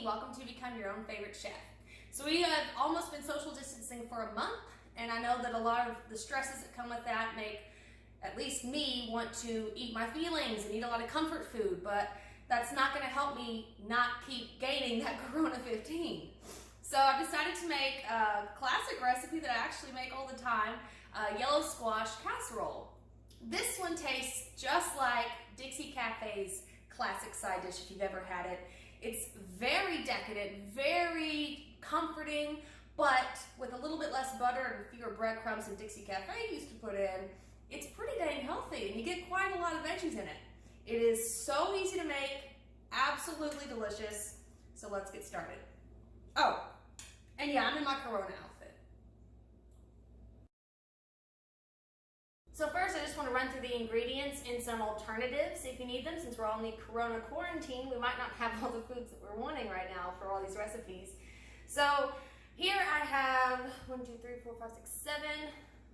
welcome to Become Your Own Favorite Chef. So we have almost been social distancing for a month, and I know that a lot of the stresses that come with that make at least me want to eat my feelings and eat a lot of comfort food, but that's not going to help me not keep gaining that Corona 15. So I've decided to make a classic recipe that I actually make all the time, yellow squash casserole. This one tastes just like Dixie Cafe's classic side dish if you've ever had it. It's very decadent, very comforting, but with a little bit less butter and fewer breadcrumbs than Dixie Cafe used to put in, it's pretty dang healthy and you get quite a lot of veggies in it. It is so easy to make, absolutely delicious, so let's get started. Oh, and yeah, I'm in my Corona outfit. So first, I just want to run through the ingredients and some alternatives if you need them. Since we're all in the Corona quarantine, we might not have all the foods that we're wanting right now for all these recipes. So here I have 1, 2, 3, 4, 5, 6, 7,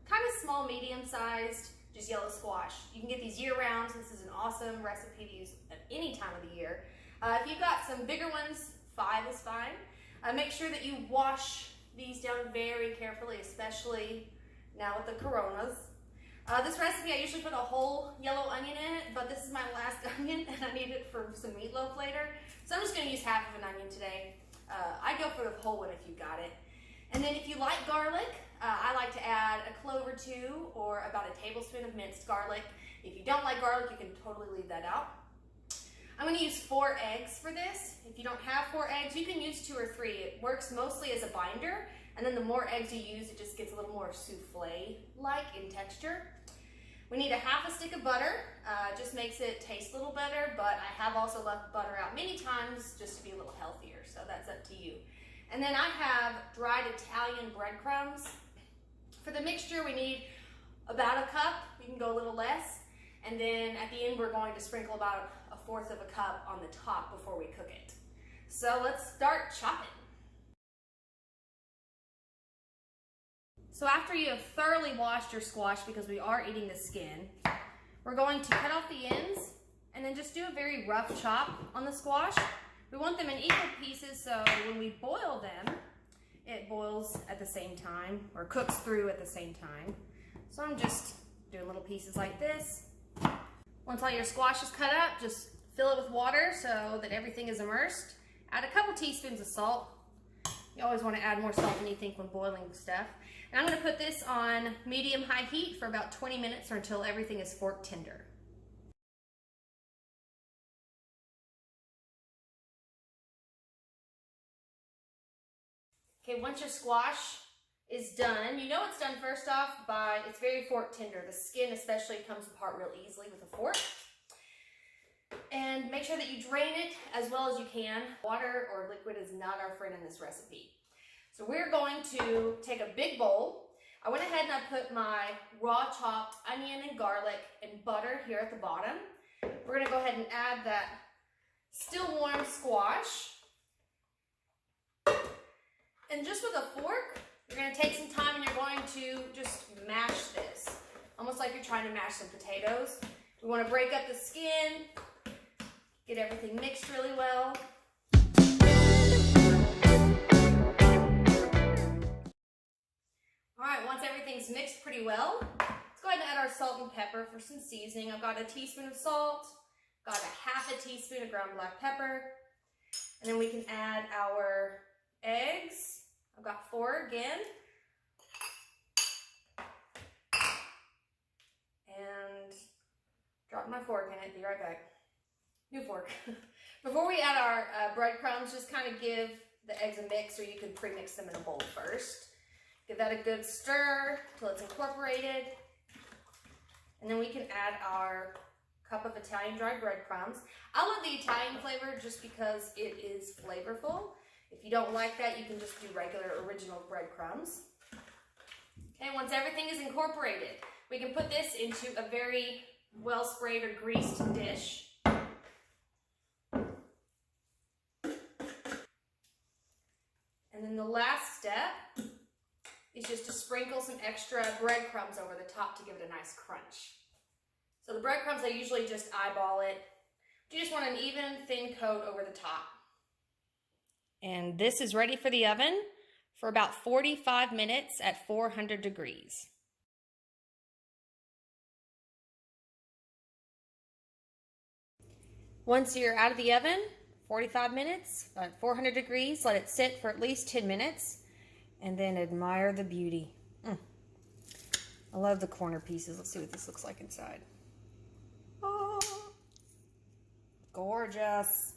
kind of small, medium-sized, just yellow squash. You can get these year-round. This is an awesome recipe to use at any time of the year. If you've got some bigger ones, 5 is fine. Make sure that you wash these down very carefully, especially now with the Coronas. This recipe, I usually put a whole yellow onion in it, but this is my last onion and I need it for some meatloaf later. So I'm just going to use half of an onion today. I go for the whole one if you got it. And then if you like garlic, I like to add a clove or 2 or about a tablespoon of minced garlic. If you don't like garlic, you can totally leave that out. I'm going to use 4 eggs for this. If you don't have 4 eggs, you can use 2 or 3. It works mostly as a binder, and then the more eggs you use, it just gets a little more souffle-like in texture. We need a half a stick of butter. Just makes it taste a little better, but I have also left butter out many times just to be a little healthier, so that's up to you. And then I have dried Italian breadcrumbs. For the mixture, we need about a cup. You can go a little less. And then at the end, we're going to sprinkle about 1/4 of a cup on the top before we cook it. So let's start chopping. So after you have thoroughly washed your squash, because we are eating the skin, we're going to cut off the ends and then just do a very rough chop on the squash. We want them in equal pieces so when we boil them, it boils at the same time or cooks through at the same time. So I'm just doing little pieces like this. Once all your squash is cut up, just fill it with water so that everything is immersed. Add a couple teaspoons of salt. You always want to add more salt than you think when boiling stuff. And I'm going to put this on medium-high heat for about 20 minutes or until everything is fork tender. Okay, once your squash is done, you know it's done first off by, it's very fork tender. The skin especially comes apart real easily with a fork. And make sure that you drain it as well as you can. Water or liquid is not our friend in this recipe. So we're going to take a big bowl. I went ahead and I put my raw chopped onion and garlic and butter here at the bottom. We're going to go ahead and add that still warm squash. And just with a fork, you're going to take some time and you're going to just mash this. Almost like you're trying to mash some potatoes. We want to break up the skin, get everything mixed really well. All right, once everything's mixed pretty well, let's go ahead and add our salt and pepper for some seasoning. I've got a teaspoon of salt, got a half a teaspoon of ground black pepper, and then we can add our eggs. I've got 4 again. And drop my fork in it, be right back. New fork. Before we add our breadcrumbs, just kind of give the eggs a mix, or you can pre-mix them in a bowl first. Give that a good stir till it's incorporated. And then we can add our cup of Italian dry breadcrumbs. I love the Italian flavor just because it is flavorful. If you don't like that, you can just do regular original breadcrumbs. Okay, once everything is incorporated, we can put this into a very well sprayed or greased dish. And then the last step is just to sprinkle some extra breadcrumbs over the top to give it a nice crunch. So the breadcrumbs, I usually just eyeball it. You just want an even, thin coat over the top. And this is ready for the oven for about 45 minutes at 400 degrees. Once you're out of the oven, 45 minutes at 400 degrees, let it sit for at least 10 minutes and then admire the beauty. I love the corner pieces. Let's see what this looks like inside. Oh, gorgeous.